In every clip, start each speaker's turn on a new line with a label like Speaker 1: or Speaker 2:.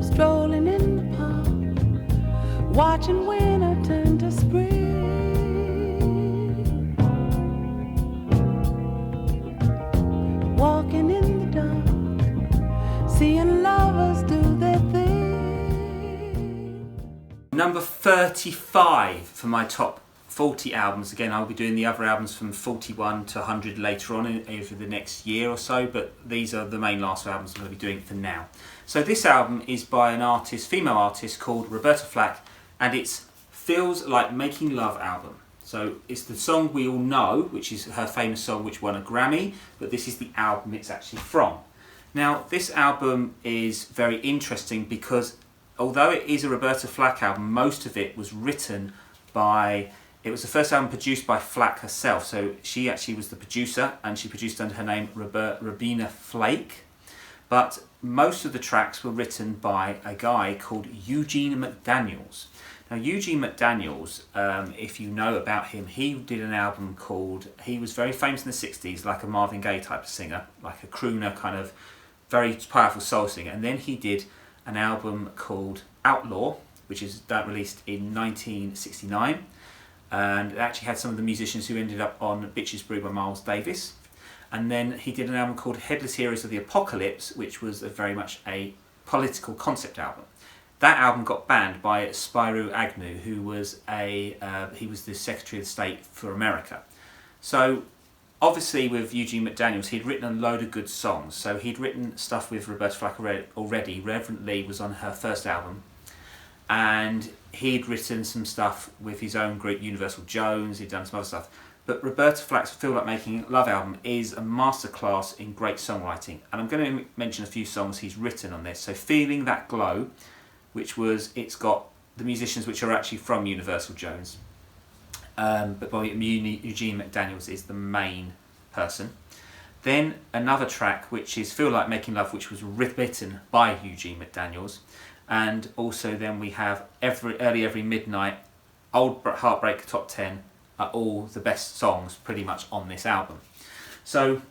Speaker 1: strolling in the park, watching winter turn to spring, walking in the dark, seeing lovers do their thing.
Speaker 2: Number 35 for my top 40 albums. Again, I'll be doing the other albums from 41 to 100 later on over the next year or so, but these are the main last albums I'm going to be doing for now. So this album is by an artist, female artist called Roberta Flack, and it's Feels Like Making Love album. So it's the song we all know, which is her famous song which won a Grammy, but this is the album it's actually from. Now this album is very interesting because although it is a Roberta Flack album, most of it was written by, it was the first album produced by Flack herself. So she actually was the producer and she produced under her name Robina Flake. But most of the tracks were written by a guy called Eugene McDaniels. Now Eugene McDaniels, if you know about him, he did an album called, he was very famous in the 60s, like a Marvin Gaye type of singer, like a crooner kind of very powerful soul singer. And then he did an album called Outlaw, which is released in 1969. And it actually had some of the musicians who ended up on Bitches Brew by Miles Davis. And then he did an album called Headless Heroes of the Apocalypse, which was very much a political concept album. That album got banned by Spyro Agnew, who was he was the Secretary of State for America. So obviously with Eugene McDaniels, he'd written a load of good songs. So he'd written stuff with Roberta Flack already. Reverend Lee was on her first album. And he'd written some stuff with his own group, Universal Jones. He'd done some other stuff. But Roberta Flack's Feel Like Making Love album is a masterclass in great songwriting. And I'm going to mention a few songs he's written on this. So Feeling That Glow, which was, it's got the musicians which are actually from Universal Jones. But Eugene McDaniels is the main person. Then another track which is Feel Like Making Love, which was written by Eugene McDaniels. And also then we have Early Every Midnight, Old Heartbreak Top 10 are all the best songs pretty much on this album. So,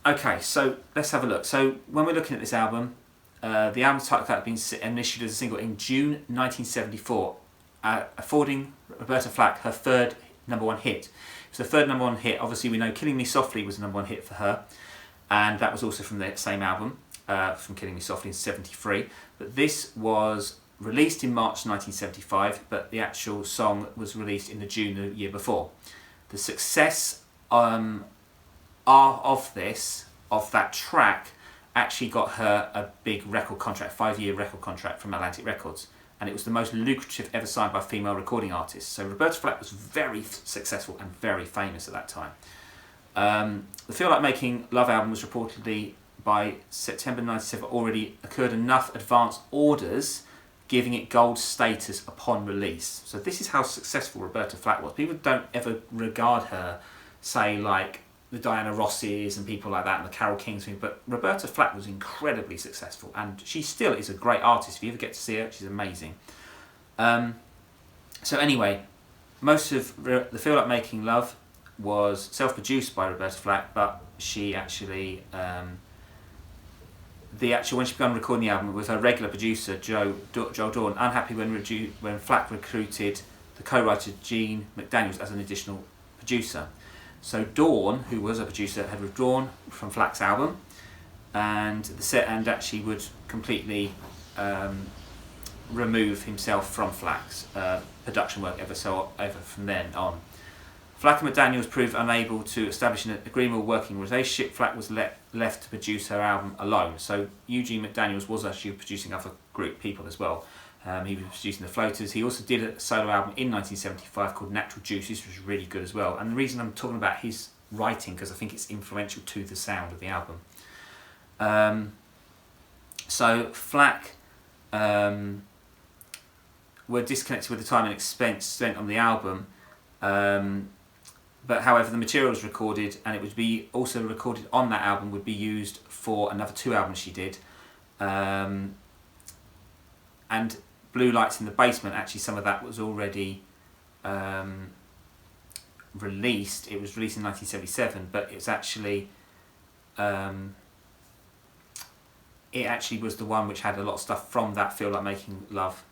Speaker 2: okay, so let's have a look. So when we're looking at this album, the album's title had been issued as a single in June 1974, affording Roberta Flack her third number one hit. It was the third number one hit. Obviously we know Killing Me Softly was the number one hit for her, and that was also from the same album, from Killing Me Softly in 73. But this was released in March 1975, but the actual song was released in the June the year before. The success of that track, actually got her a big record contract, 5-year record contract from Atlantic Records, and it was the most lucrative ever signed by female recording artists. So Roberta Flack was very successful and very famous at that time. The Feel Like Making Love album was reportedly by September 1997 already occurred enough advance orders, giving it gold status upon release. So this is how successful Roberta Flack was. People don't ever regard her, say, like the Diana Rosses and people like that and the Carole Kings, but Roberta Flack was incredibly successful, and she still is a great artist. If you ever get to see her, she's amazing. So anyway, most of the Feel Like Making Love was self-produced by Roberta Flack, but she actually when she began recording the album with her regular producer Joel Dawn, unhappy when Flack recruited the co-writer Gene McDaniels as an additional producer. So Dawn, who was a producer, had withdrawn from Flack's album, and actually would completely remove himself from Flack's production work ever from then on. Flack and McDaniels proved unable to establish an agreeable working relationship. Flack was left to produce her album alone. So Eugene McDaniels was actually producing other group people as well. He was producing the Floaters. He also did a solo album in 1975 called Natural Juices, which was really good as well. And the reason I'm talking about his writing, because I think it's influential to the sound of the album. So Flack were disconnected with the time and expense spent on the album. But however, the material was recorded, and it would be also recorded on that album, would be used for another 2 albums she did. And Blue Lights in the Basement, actually some of that was already released. It was released in 1977, but it's actually in it actually was the one which had a lot of stuff from that Feel Like Making Love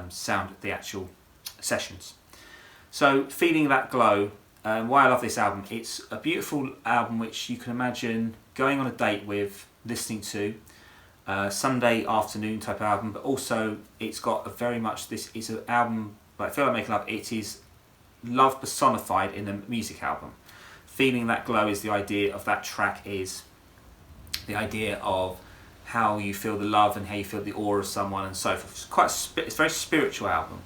Speaker 2: sound at the actual sessions. So Feeling That Glow, why I love this album, it's a beautiful album which you can imagine going on a date with, listening to, Sunday afternoon type album, but also it's got a very much, this is an album like Feel Like Making Love, it is love personified in a music album. Feeling That Glow is the idea of that track, is the idea of how you feel the love and how you feel the aura of someone and so forth. It's a very spiritual album.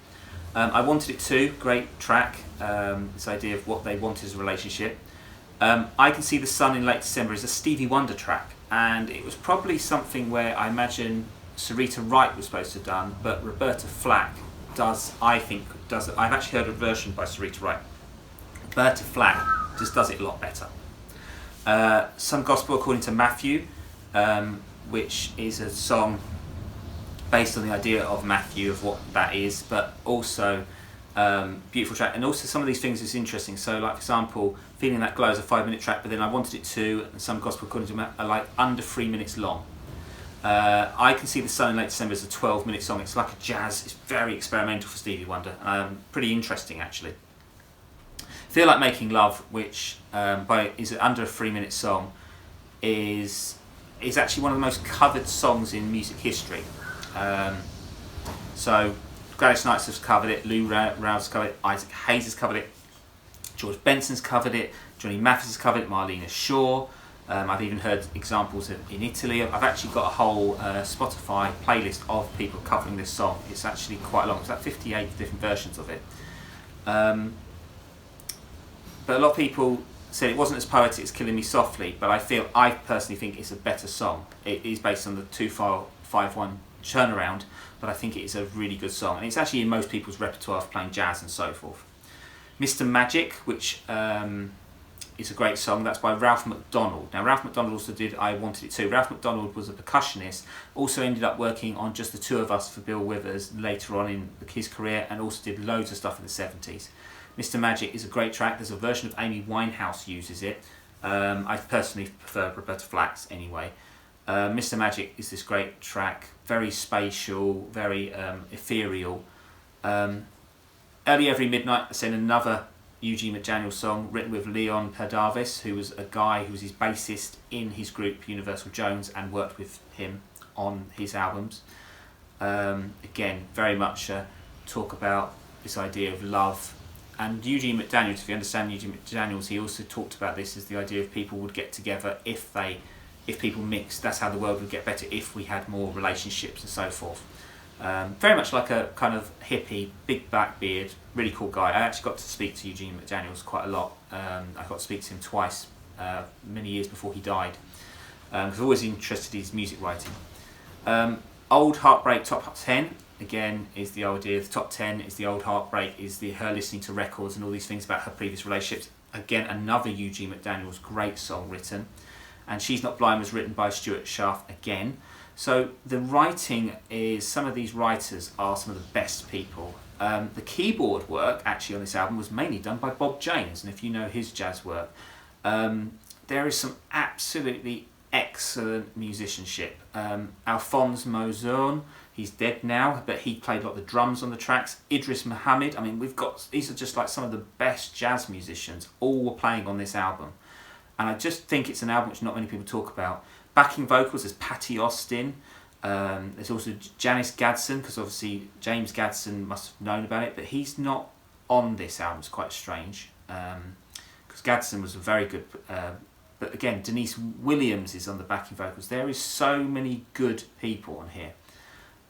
Speaker 2: I Wanted It Too, great track, this idea of what they wanted as a relationship. I Can See the Sun in Late December is a Stevie Wonder track, and it was probably something where I imagine Sarita Wright was supposed to have done, but Roberta Flack I think does it. I've actually heard a version by Sarita Wright. Roberta Flack just does it a lot better. Some Gospel According to Matthew, which is a song based on the idea of Matthew, of what that is, but also beautiful track. And also some of these things is interesting. So like for example, Feeling That Glow is a 5-minute track, but then I Wanted It Too and Some Gospel According to Matthew are like under 3 minutes long. I Can See the Sun in Late December is a 12-minute song. It's like a jazz, it's very experimental for Stevie Wonder, pretty interesting actually. Feel Like Making Love, which is under a 3-minute song, is actually one of the most covered songs in music history. So Gladys Knight has covered it, Lou Rawls has covered it, Isaac Hayes has covered it, George Benson's covered it, Johnny Mathis has covered it, Marlena Shaw. I've even heard examples in Italy. I've actually got a whole Spotify playlist of people covering this song. It's actually quite long. It's like 58 different versions of it. But a lot of people said it wasn't as poetic as Killing Me Softly, but I personally think it's a better song. It is based on the 2-5-1 turnaround, but I think it is a really good song. And it's actually in most people's repertoire for playing jazz and so forth. Mr. Magic, which is a great song. That's by Ralph McDonald. Now, Ralph McDonald also did I Wanted It Too. Ralph McDonald was a percussionist, also ended up working on Just the Two of Us for Bill Withers later on in his career, and also did loads of stuff in the 70s. Mr. Magic is a great track. There's a version of Amy Winehouse uses it. I personally prefer Roberta Flack's anyway. Mr. Magic is this great track, very spatial, very ethereal. Early Every Midnight, I said, another Eugene McDaniel song written with leonpendarvis, who was a guy who was his bassist in his group Universal Jones and worked with him on his albums. Again, very much talk about this idea of love. And Eugene McDaniels, if you understand Eugene McDaniels, he also talked about this as the idea of people would get together if people mixed. That's how the world would get better, if we had more relationships and so forth. Very much like a kind of hippie, big black beard, really cool guy. I actually got to speak to Eugene McDaniels quite a lot. I got to speak to him twice, many years before he died, because I'm always interested in his music writing. Old Heartbreak Top 10, again, is the idea. The top 10 is the old heartbreak, is her listening to records and all these things about her previous relationships. Again, another Eugene McDaniels, great song written. And She's Not Blind was written by Stuart Schaff again. So the writing is, some of these writers are some of the best people. The keyboard work actually on this album was mainly done by Bob James, and if you know his jazz work, there is some absolutely excellent musicianship. Alphonse Mouzon, he's dead now, but he played a lot of the drums on the tracks. Idris Muhammad, I mean, these are just like some of the best jazz musicians, all were playing on this album. And I just think it's an album which not many people talk about. Backing vocals, there's Patty Austin. There's also Janice Gadsden, because obviously James Gadsden must have known about it, but he's not on this album. It's quite strange, because Gadsden was a very good... but again, Denise Williams is on the backing vocals. There is so many good people on here.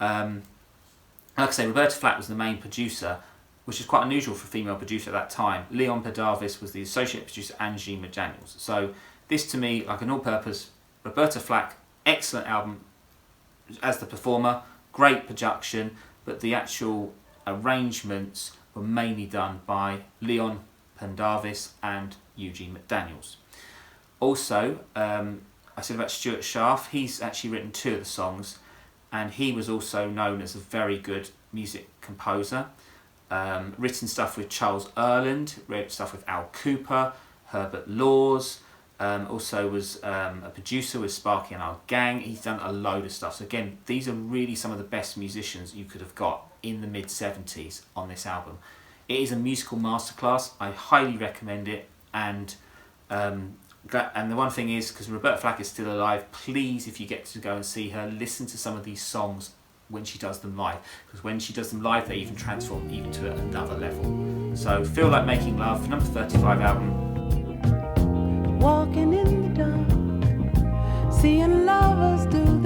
Speaker 2: Like I say, Roberta Flack was the main producer, which is quite unusual for a female producer at that time. leonpendarvis was the associate producer, and Eugene McDaniels. So this, to me, like an all-purpose Roberta Flack, excellent album as the performer, great production, but the actual arrangements were mainly done by leonpendarvis and Eugene McDaniels. Also, I said about Stuart Schaff, he's actually written 2 of the songs, and he was also known as a very good music composer. Written stuff with Charles Earland, wrote stuff with Al Cooper, Herbert Laws, Also was a producer with Sparky and Our Gang. He's done a load of stuff. So again, these are really some of the best musicians you could have got in the mid-70s on this album. It is a musical masterclass. I highly recommend it. And the one thing is, because Roberta Flack is still alive, please, if you get to go and see her, listen to some of these songs when she does them live. Because when she does them live, they even transform even to another level. So Feel Like Making Love, number 35 album.
Speaker 1: Walking in the dark, seeing lovers do